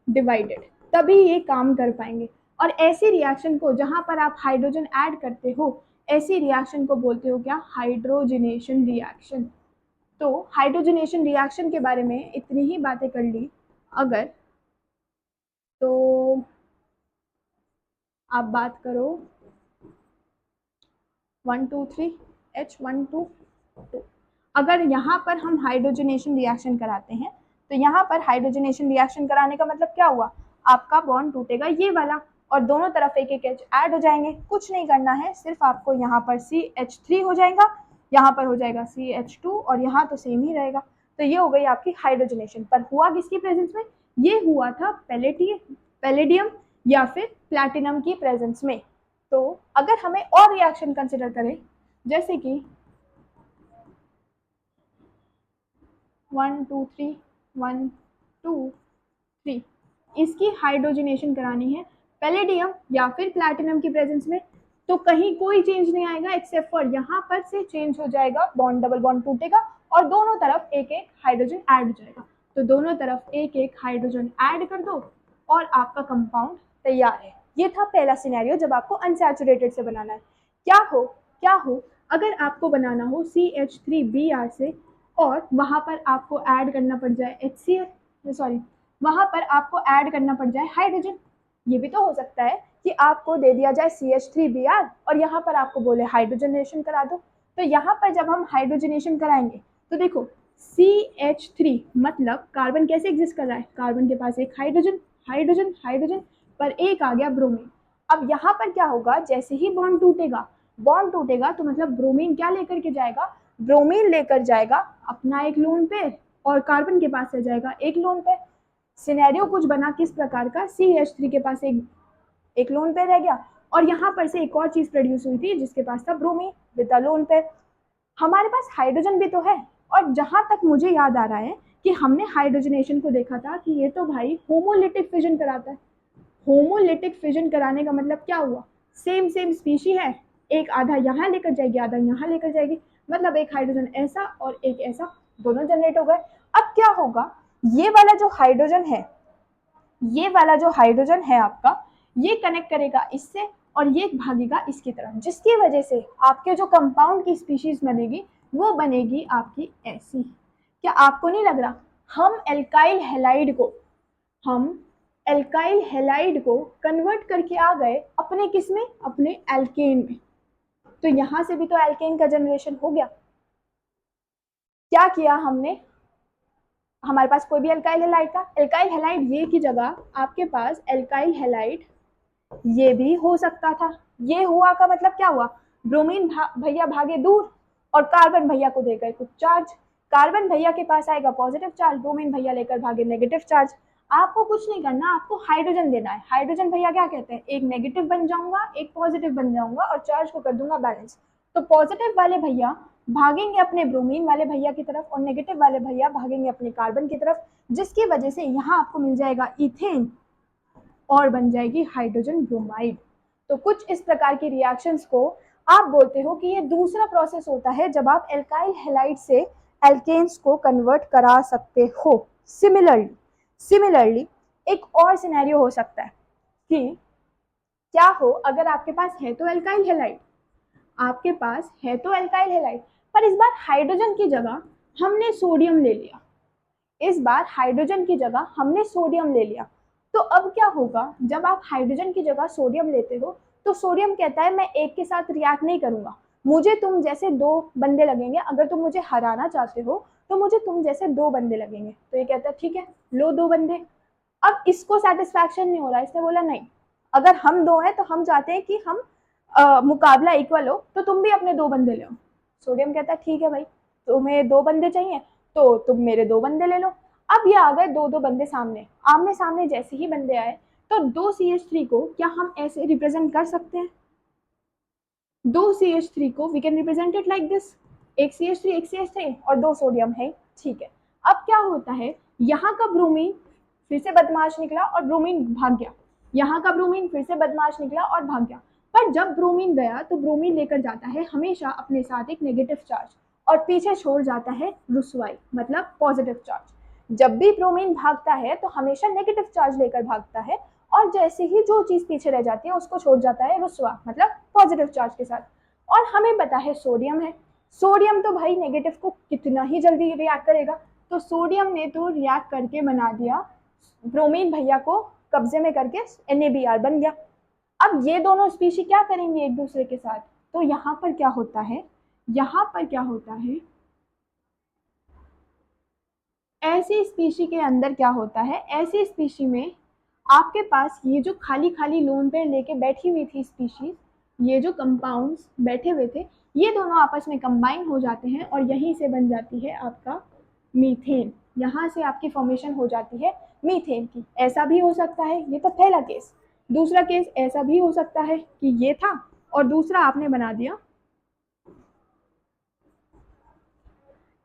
डिवाइडेड, तभी ये काम कर पाएंगे। और ऐसी रिएक्शन को जहां पर आप हाइड्रोजन ऐड करते हो, ऐसी रिएक्शन को बोलते हो क्या? Hydrogenation reaction. तो हाइड्रोजनेशन रिएक्शन के बारे में इतनी ही बातें कर ली अगर, तो आप बात करो 1 2 3 H1 2 अगर यहाँ पर हम हाइड्रोजनेशन रिएक्शन कराते हैं, तो यहाँ पर हाइड्रोजनेशन रिएक्शन कराने का मतलब क्या हुआ? आपका बॉन्ड टूटेगा ये वाला, और दोनों तरफ एक एक H ऐड हो जाएंगे। कुछ नहीं करना है, सिर्फ आपको यहाँ पर CH3 हो जाएगा, यहाँ पर हो जाएगा CH2, और यहाँ तो सेम ही रहेगा। तो ये हो गई आपकी हाइड्रोजनेशन। पर हुआ किसकी प्रेजेंस में? ये हुआ था पैलेडियम या फिर प्लैटिनम की प्रेजेंस में। तो अगर हमें और रिएक्शन कंसिडर करें, जैसे कि 1 2 3 1 2 3, इसकी हाइड्रोजनेशन करानी है पैलेडियम या फिर प्लैटिनम की प्रेजेंस में, तो कहीं कोई चेंज नहीं आएगा एक्सेप्ट फॉर यहाँ पर से चेंज हो जाएगा, बॉन्ड डबल बॉन्ड टूटेगा और दोनों तरफ एक एक हाइड्रोजन ऐड हो जाएगा। तो दोनों तरफ एक एक हाइड्रोजन ऐड कर दो और आपका कंपाउंड तैयार है। ये था पहला सिनेरियो जब आपको अनसैचुरेटेड से बनाना है। क्या हो अगर आपको बनाना हो CH3Br से, और वहां पर आपको ऐड करना पड़ जाए HCl, सॉरी, वहां पर आपको ऐड करना पड़ जाए हाइड्रोजन। ये भी तो हो सकता है कि आपको दे दिया जाए CH3Br और यहाँ पर आपको बोले हाइड्रोजनेशन करा दो। तो यहाँ पर जब हम हाइड्रोजनेशन कराएंगे, तो देखो CH3 मतलब कार्बन कैसे एग्जिस्ट कर रहा है? कार्बन के पास एक हाइड्रोजन हाइड्रोजन हाइड्रोजन पर एक आ गया ब्रोमीन। अब यहाँ पर क्या होगा? जैसे ही बॉन्ड टूटेगा तो मतलब ब्रोमीन क्या लेकर के जाएगा? ब्रोमीन लेकर जाएगा अपना एक लोन पेयर, और कार्बन के पास रह जाएगा एक लोन पेयर। सिनेरियो कुछ बना किस प्रकार का, CH3 के पास एक लोन पेयर रह गया और यहाँ पर से एक और चीज प्रोड्यूस हुई थी जिसके पास था bromine with a lone pair. हमारे पास हाइड्रोजन भी तो है, और जहां तक मुझे याद आ रहा है कि हमने हाइड्रोजनेशन को देखा था कि ये तो भाई होमोलिटिक फिजन कराता है। होमोलिटिक फिजन कराने का मतलब क्या हुआ, सेम सेम स्पीशी है, एक आधा यहाँ लेकर जाएगी आधा यहाँ लेकर जाएगी, मतलब एक हाइड्रोजन ऐसा और एक ऐसा, दोनों जनरेट हो गए। अब क्या होगा, ये वाला जो हाइड्रोजन है, ये वाला जो हाइड्रोजन है आपका, ये कनेक्ट करेगा इससे और ये भागेगा इसकी तरफ, जिसकी वजह से आपके जो कंपाउंड की स्पीशीज बनेगी वो बनेगी आपकी ऐसी। क्या आपको नहीं लग रहा, हम एल्काइल हैलाइड को कन्वर्ट करके आ गए अपने किस में, अपने एल्केन में। तो यहां से भी तो एल्केन का जनरेशन हो गया। क्या किया हमने, हमारे पास कोई भी एल्काइल हैलाइड था, एल्काइल हैलाइड ये की जगह आपके पास एल्काइल हैलाइड ये भी हो सकता था। ये हुआ का मतलब क्या हुआ, ब्रोमीन भैया भागे दूर और कार्बन भैया को दे गए कुछ चार्ज, कार्बन भैया के पास आएगा पॉजिटिव चार्ज, ब्रोमीन भैया लेकर भागे नेगेटिव चार्ज। आपको कुछ नहीं करना, आपको हाइड्रोजन देना है। हाइड्रोजन भैया क्या कहते हैं, एक नेगेटिव बन जाऊंगा एक पॉजिटिव बन जाऊंगा और चार्ज को कर दूंगा बैलेंस। तो पॉजिटिव वाले भैया भागेंगे अपने ब्रोमीन वाले भैया की तरफ और नेगेटिव वाले भैया भागेंगे अपने कार्बन की तरफ, जिसकी वजह से यहाँ आपको मिल जाएगा इथेन और बन जाएगी हाइड्रोजन ब्रोमाइड। तो कुछ इस प्रकार की रिएक्शंस को आप बोलते हो कि ये दूसरा प्रोसेस होता है जब आप एल्काइल हैलाइड से एल्केन्स को कन्वर्ट करा सकते हो। सिमिलरली एक और सिनेरियो हो सकता है कि क्या हो, अगर आपके पास है तो एल्काइल हैलाइड, आपके पास है तो एल्काइल हैलाइड, पर इस बार हाइड्रोजन की जगह हमने सोडियम ले लिया, इस बार हाइड्रोजन की जगह हमने सोडियम ले लिया। तो अब क्या होगा, जब आप हाइड्रोजन की जगह सोडियम लेते हो तो सोडियम कहता है मैं एक के साथ रिएक्ट नहीं करूंगा, मुझे तुम जैसे दो बंदे लगेंगे, अगर तुम मुझे हराना चाहते हो तो मुझे तुम जैसे दो बंदे लगेंगे। तो ये कहता है ठीक है लो दो बंदे। अब इसको सेटिस्फैक्शन नहीं हो रहा, इसने बोला नहीं, अगर हम दो हैं तो हम चाहते हैं कि हम मुकाबला इक्वल हो, तो तुम भी अपने दो बंदे ले। सोडियम कहता है ठीक है भाई, तुम्हें दो बंदे चाहिए तो तुम मेरे दो बंदे ले लो। अब ये आ गए दो दो बंदे सामने, आमने सामने जैसे ही बंदे आए तो दो CH3 को क्या हम ऐसे रिप्रेजेंट कर सकते हैं, दो CH3 को we can represent it like this, एक CH3 और दो सोडियम है, ठीक है। अब क्या होता है, यहाँ का ब्रोमीन फिर से बदमाश निकला और ब्रोमीन भाग गया, यहाँ का ब्रोमीन फिर से बदमाश निकला और भाग गया। पर जब ब्रोमीन गया तो ब्रोमीन लेकर जाता है हमेशा अपने साथ एक नेगेटिव चार्ज और पीछे छोड़ जाता है रुसवाई मतलब पॉजिटिव चार्ज। जब भी ब्रोमीन भागता है तो हमेशा नेगेटिव चार्ज लेकर भागता है और जैसे ही जो चीज पीछे रह जाती है उसको छोड़ जाता है रुसवा मतलब पॉजिटिव चार्ज के साथ। और हमें पता है सोडियम है, सोडियम तो भाई नेगेटिव को कितना ही जल्दी रिएक्ट करेगा, तो सोडियम ने तो रिएक्ट करके बना दिया, ब्रोमीन भैया को कब्जे में करके NaBr बन गया। अब ये दोनों स्पीशी क्या करेंगे एक दूसरे के साथ, तो यहाँ पर क्या होता है, यहाँ पर क्या होता है, ऐसी स्पीशी के अंदर क्या होता है, ऐसी स्पीशी में आपके पास ये जो खाली खाली लोन पेयर लेके बैठी हुई थी स्पीशीज, ये जो कंपाउंड्स बैठे हुए थे ये दोनों आपस में कंबाइन हो जाते हैं और यहीं से बन जाती है आपका मीथेन, यहाँ से आपकी फॉर्मेशन हो जाती है मीथेन की। ऐसा भी हो सकता है, ये तो पहला केस। दूसरा केस ऐसा भी हो सकता है कि ये था और दूसरा आपने बना दिया,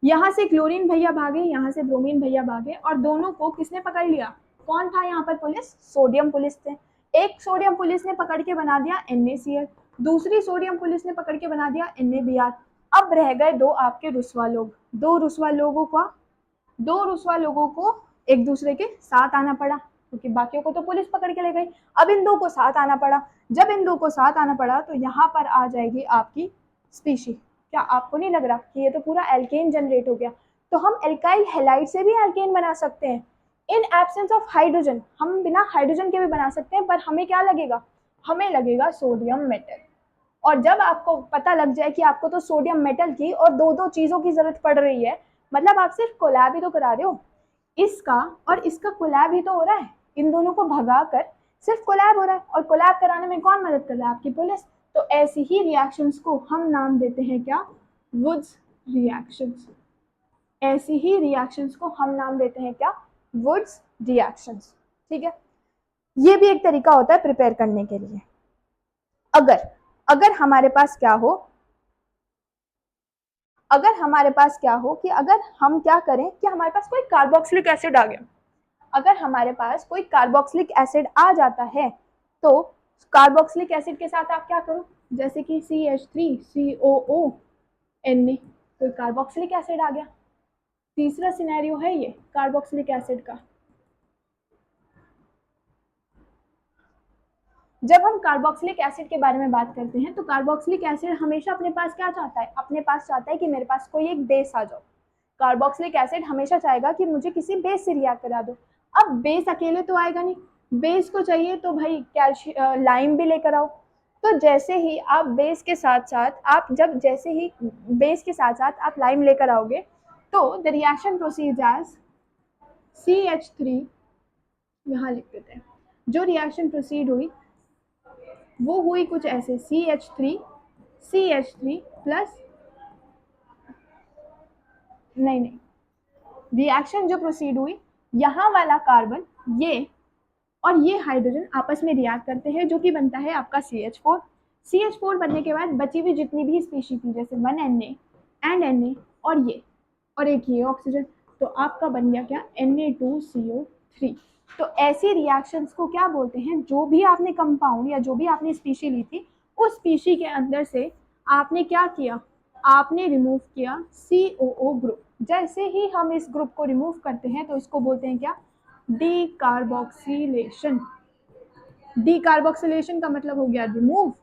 यहाँ से क्लोरीन भैया भागे यहाँ से ब्रोमीन भैया भागे और दोनों को किसने पकड़ लिया, कौन था यहाँ पर पुलिस, सोडियम पुलिस थे। एक सोडियम पुलिस ने पकड़ के बना दिया NaCl, दूसरी सोडियम पुलिस ने पकड़ के बना दिया NaBr। अब रह गए दो आपके रुसवा लोग, दो रुसवा लोगों को एक दूसरे के साथ आना पड़ा क्योंकि बाकियों को तो पुलिस पकड़ के ले गई। अब इन दो को साथ आना पड़ा, जब इन दो को साथ आना पड़ा तो यहाँ पर आ जाएगी आपकी स्पीशी। क्या आपको नहीं लग रहा कि ये तो पूरा एल्केन जनरेट हो गया। तो हम एल्काइल हैलाइड से भी एल्केन बना सकते हैं इन एब्सेंस ऑफ हाइड्रोजन, हम बिना हाइड्रोजन के भी बना सकते हैं, पर हमें क्या लगेगा, हमें लगेगा सोडियम मेटल। और जब आपको पता लग जाए कि आपको तो सोडियम मेटल की और दो दो चीजों की जरूरत पड़ रही है, मतलब आप सिर्फ कोलैब ही तो करा रहे हो, इसका और इसका कोलैब ही तो हो रहा है, इन दोनों को भगा कर सिर्फ कोलैब हो रहा है और कोलैब कराने में कौन मदद कर रहा है, आपकी पुलिस। तो ऐसी ही रिएक्शंस को हम नाम देते हैं क्या, वुड्स रिएक्शंस। ऐसी ही रिएक्शंस को हम नाम देते हैं क्या, वुड्स रिएक्शंस। ठीक है, ये भी एक तरीका होता है प्रिपेयर करने के लिए। अगर अगर हमारे पास क्या हो, कि अगर हम क्या करें कि हमारे पास कोई कार्बोक्सिलिक एसिड आ गया, अगर हमारे पास कोई कार्बोक्सिलिक एसिड आ जाता है तो कार्बोक्सिलिक एसिड के साथ आप क्या करो, जैसे कि CH3COO Na, कोई कार्बोक्सिलिक एसिड आ गया। तीसरा सिनेरियो है ये कार्बोक्सिलिक एसिड का। जब हम कार्बोक्सिलिक एसिड के बारे में बात करते हैं तो कार्बोक्सिलिक एसिड हमेशा अपने पास क्या चाहता है, अपने पास चाहता है कि मेरे पास कोई एक बेस आ जाओ। कार्बोक्सिलिक एसिड हमेशा चाहेगा कि मुझे किसी बेस से रिएक्ट करा दो। अब बेस अकेले तो आएगा नहीं, बेस को चाहिए तो भाई कैल्शियम लाइम भी लेकर आओ। तो जैसे ही आप बेस के साथ साथ आप लाइम लेकर आओगे तो the reaction proceeds as CH3, यहाँ लिख देते हैं, जो रिएक्शन प्रोसीड हुई वो हुई कुछ ऐसे CH3 प्लस, नहीं, रिएक्शन जो प्रोसीड हुई, यहाँ वाला कार्बन ये और ये हाइड्रोजन आपस में रिएक्ट करते हैं, जो कि बनता है आपका CH4 बनने के बाद बची हुई जितनी भी स्पीशीज थी जैसे 1Na एंड Na और एक ये ऑक्सीजन, तो आपका बन गया क्या Na2CO3। तो ऐसी रिएक्शंस को क्या बोलते हैं, जो भी आपने कंपाउंड या जो भी आपने स्पीशी ली थी उस स्पीशी के अंदर से आपने क्या किया, आपने रिमूव किया COO ग्रुप। जैसे ही हम इस ग्रुप को रिमूव करते हैं तो इसको बोलते हैं क्या, डीकार्बोक्सिलेशन। डीकार्बोक्सिलेशन का मतलब हो गया रिमूव,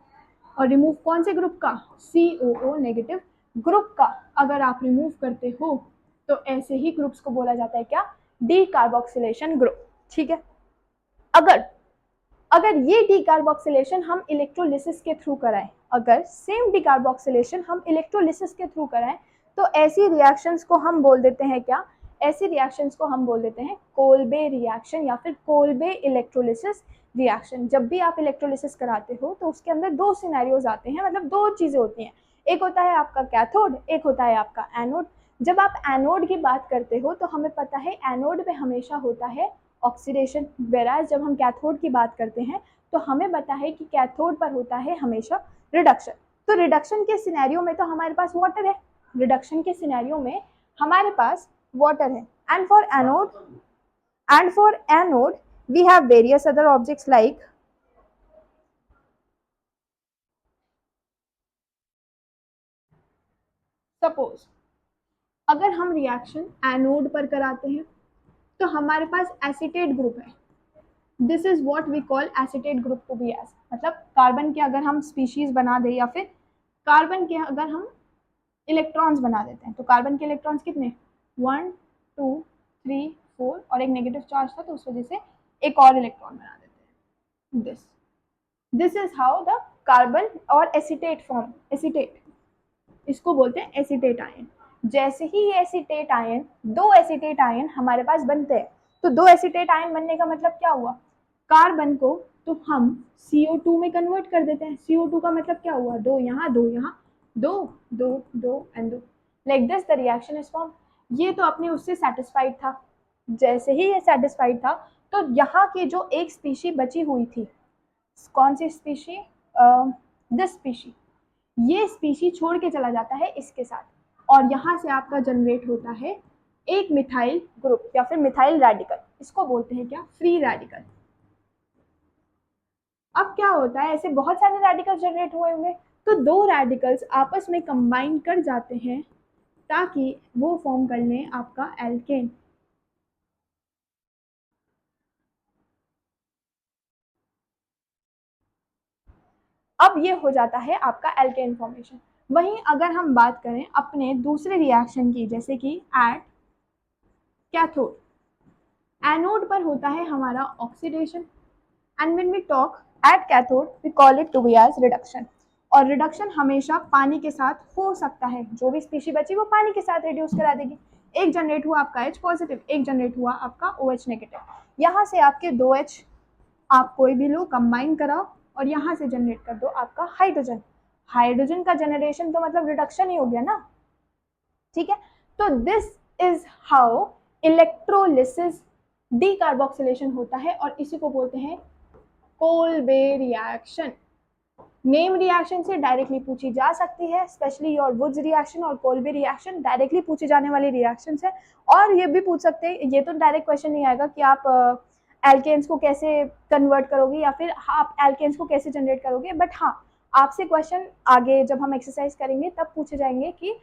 और रिमूव कौन से ग्रुप का, COO नेगेटिव ग्रुप का। अगर आप रिमूव करते हो तो ऐसे ही ग्रुप्स को बोला जाता है क्या, डीकार्बोक्सिलेशन ग्रुप। ठीक है, अगर ये डीकार्बोक्सिलेशन हम इलेक्ट्रोलिसिस के थ्रू कराएं, अगर सेम डीकार्बोक्सिलेशन हम इलेक्ट्रोलिसिस के थ्रू कराएं तो ऐसी रिएक्शंस को हम बोल देते हैं क्या, ऐसी रिएक्शंस को हम बोल देते हैं कोल्बे रिएक्शन या फिर कोल्बे इलेक्ट्रोलिसिस रिएक्शन। जब भी आप इलेक्ट्रोलिसिस कराते हो तो उसके अंदर दो सिनेरियोज आते हैं, मतलब दो चीजें होती हैं, एक होता है आपका कैथोड, एक होता है आपका एनोड। जब आप एनोड की बात करते हो तो हमें पता है एनोड में हमेशा होता है ऑक्सीडेशन, वेराज जब हम कैथोड की बात करते हैं तो हमें पता है कि कैथोड पर होता है हमेशा रिडक्शन। तो रिडक्शन के सिनेरियो में तो हमारे पास वाटर है, रिडक्शन के सिनेरियो में हमारे पास वाटर है। And for anode we have various other objects like suppose अगर हम रिएक्शन एनोड पर कराते हैं तो हमारे पास एसीटेट ग्रुप है, this is what we call acetate group to be as, मतलब कार्बन के अगर हम स्पीशीज बना दें या फिर कार्बन के अगर हम इलेक्ट्रॉन्स बना देते हैं तो कार्बन के इलेक्ट्रॉन्स कितने 1 2 3 4 और एक नेगेटिव चार्ज था तो उस वजह से एक और इलेक्ट्रॉन बना देते हैं। This is how the carbon और एसीटेट फॉर्म, एसीटेट इसको बोलते हैं एसीटेट आयन। जैसे ही ये एसीटेट आयन, दो एसीटेट आयन हमारे पास बनते हैं, तो दो एसीटेट आयन बनने का मतलब क्या हुआ, कार्बन को तो हम CO2 में कन्वर्ट कर देते हैं। CO2 का मतलब क्या हुआ, दो यहाँ दो यहाँ, दो दो दो एंड दो, like this the reaction is form. ये तो अपने उससे सेटिस्फाइड था, जैसे ही ये सेटिस्फाइड था तो यहाँ की जो एक स्पीशी बची हुई थी, कौन सी स्पीशी, दिस स्पीशी, ये स्पीशी छोड़ के चला जाता है इसके साथ, और यहाँ से आपका जनरेट होता है एक मिथाइल ग्रुप या फिर मिथाइल रेडिकल, इसको बोलते हैं क्या, फ्री रेडिकल। अब क्या होता है, ऐसे बहुत सारे रेडिकल्स जनरेट हुए होंगे तो दो रेडिकल्स आपस में कंबाइन कर जाते हैं ताकि वो फॉर्म कर लें आपका एल्केन। अब ये हो जाता है आपका एल्केन फॉर्मेशन। वहीं अगर हम बात करें अपने दूसरे रिएक्शन की, जैसे कि एट कैथोड, एनोड पर होता है हमारा oxidation, and when we talk at cathode we call it to be as reduction. और रिडक्शन हमेशा पानी के साथ हो सकता है, जो भी स्पीशी बची वो पानी के साथ रिड्यूस करा देगी। एक जनरेट हुआ आपका H पॉजिटिव, एक जनरेट हुआ आपका OH नेगेटिव, यहाँ से आपके दो H आप कोई भी लो कंबाइन कराओ और यहाँ से जनरेट कर दो आपका हाइड्रोजन। हाइड्रोजन का जनरेशन तो मतलब रिडक्शन ही हो गया ना, ठीक है। तो this is how electrolysis D carboxylation होता है और इसी को बोलते हैं कोल्बे रिएक्शन। नेम रिएक्शन से डायरेक्टली पूछी जा सकती है, स्पेशली योर वुड्स रिएक्शन और कोल्बे रिएक्शन डायरेक्टली पूछी जाने वाली रिएक्शन है। और ये भी पूछ सकते हैं, ये तो डायरेक्ट क्वेश्चन नहीं आएगा कि आप एल्केन्स को कैसे कन्वर्ट करोगे या फिर आप एल्केन्स को कैसे जनरेट करोगे, बट हाँ आपसे क्वेश्चन आगे जब हम एक्सरसाइज करेंगे तब पूछे जाएंगे कि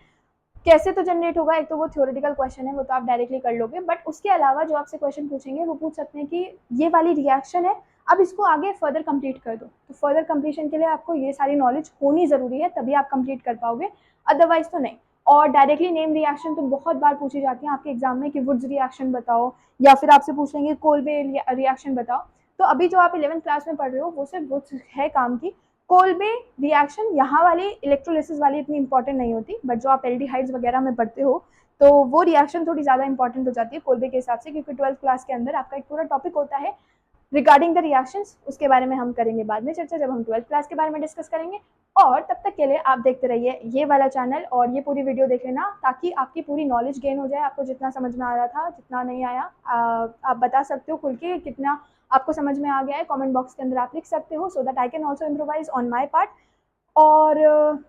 कैसे तो जनरेट होगा। एक तो वो थ्योरेटिकल क्वेश्चन है, वो तो आप डायरेक्टली कर लोगे, बट उसके अलावा जो आपसे क्वेश्चन पूछेंगे वो पूछ सकते हैं कि ये वाली रिएक्शन है, अब इसको आगे फर्दर कंप्लीट कर दो। तो फर्दर कंप्लीशन के लिए आपको ये सारी नॉलेज होनी जरूरी है, तभी आप कंप्लीट कर पाओगे, अदरवाइज तो नहीं। और डायरेक्टली नेम रिएक्शन तो बहुत बार पूछी जाती है आपके एग्जाम में कि वुड्स रिएक्शन बताओ, या फिर आपसे पूछ लेंगे कोल्बे रिएक्शन बताओ। तो अभी जो आप 11th क्लास में पढ़ रहे हो वो सिर्फ वुड्स है काम की। कोल्बे रिएक्शन यहाँ वाली इलेक्ट्रोलिसिस वाली इतनी इंपॉर्टेंट नहीं होती, बट जो आप एल्डिहाइड्स वगैरह में पढ़ते हो तो वो रिएक्शन थोड़ी ज़्यादा इंपॉर्टेंट हो जाती है कोल्बे के हिसाब से, क्योंकि 12th क्लास के अंदर आपका एक पूरा टॉपिक होता है रिगार्डिंग द रिएक्शंस। उसके बारे में हम करेंगे बाद में चर्चा, जब हम 12th क्लास के बारे में डिस्कस करेंगे। और तब तक के लिए आप देखते रहिए ये वाला चैनल और ये पूरी वीडियो देख लेना, ताकि आपकी पूरी नॉलेज गेन हो जाए। आपको जितना समझ में आ रहा था, जितना नहीं आया आप बता सकते हो खुल के कितना आपको समझ में आ गया है, कमेंट बॉक्स के अंदर आप लिख सकते हो, so that I can also improvise on my part. और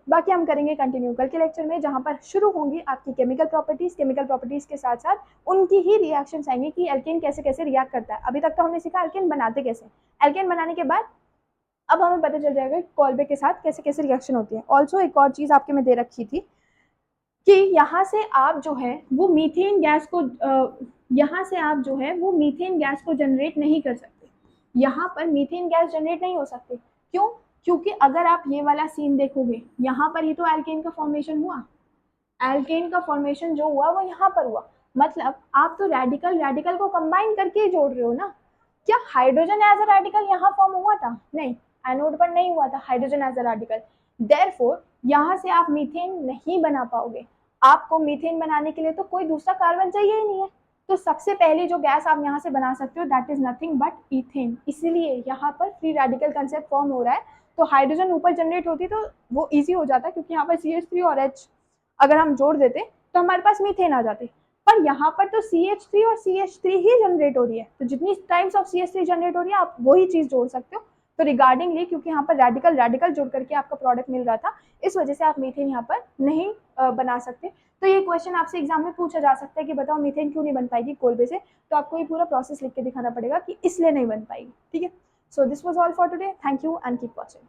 बाकी हम करेंगे कंटिन्यू कल के लेक्चर में, जहाँ पर शुरू होंगी आपकी केमिकल प्रॉपर्टीज़ के साथ साथ उनकी ही रिएक्शंस आएंगे कि एल्केन कैसे कैसे रिएक्ट करता है। अभी तक तो हमने सीखा एल्केन बनाते कैसे, एल्केन बनाने के बाद अब हमें पता चल जाएगा कोल्बे के साथ कैसे कैसे रिएक्शन होती है। ऑल्सो एक और चीज़ आपके में दे रखी थी कि यहाँ से आप जो है वो मीथेन गैस को मीथेन गैस को जनरेट नहीं कर सकते। यहाँ पर मीथेन गैस जनरेट नहीं हो सकती। क्यों? क्योंकि अगर आप ये वाला सीन देखोगे, यहाँ पर ही तो एल्केन का फॉर्मेशन हुआ, एल्केन का फॉर्मेशन जो हुआ वो यहाँ पर हुआ, मतलब आप तो रेडिकल को कंबाइन करके जोड़ रहे हो ना। क्या हाइड्रोजन एज अ रेडिकल यहाँ फॉर्म हुआ था? नहीं, एनोड पर नहीं हुआ था hydrogen as a radical. Therefore यहाँ से आप मीथेन नहीं बना पाओगे। आपको मीथेन बनाने के लिए तो कोई दूसरा कार्बन चाहिए ही नहीं है। तो सबसे पहले जो गैस आप यहाँ से बना सकते हो that is nothing but ethane. इसीलिए यहाँ पर फ्री रेडिकल कंसेप्ट फॉर्म हो रहा है। तो हाइड्रोजन ऊपर जनरेट होती तो वो इजी हो जाता, क्योंकि यहाँ पर CH3 और H अगर हम जोड़ देते तो हमारे पास मीथेन आ जाते। पर यहाँ पर तो CH3 और CH3 ही जनरेट हो रही है, तो जितनी टाइम्स ऑफ CH3 जनरेट हो रही है आप वही चीज जोड़ सकते हो। तो रिगार्डिंगली, क्योंकि यहाँ पर रेडिकल जोड़ करके आपका प्रोडक्ट मिल रहा था, इस वजह से आप मीथेन यहाँ पर नहीं बना सकते। तो ये क्वेश्चन आपसे एग्जाम में पूछा जा सकता है कि बताओ मीथेन क्यों नहीं बन पाएगी कोल्बे से, तो आपको ये पूरा प्रोसेस लिख के दिखाना पड़ेगा कि इसलिए नहीं बन पाएगी। ठीक है, so this was all for today, thank you and keep watching.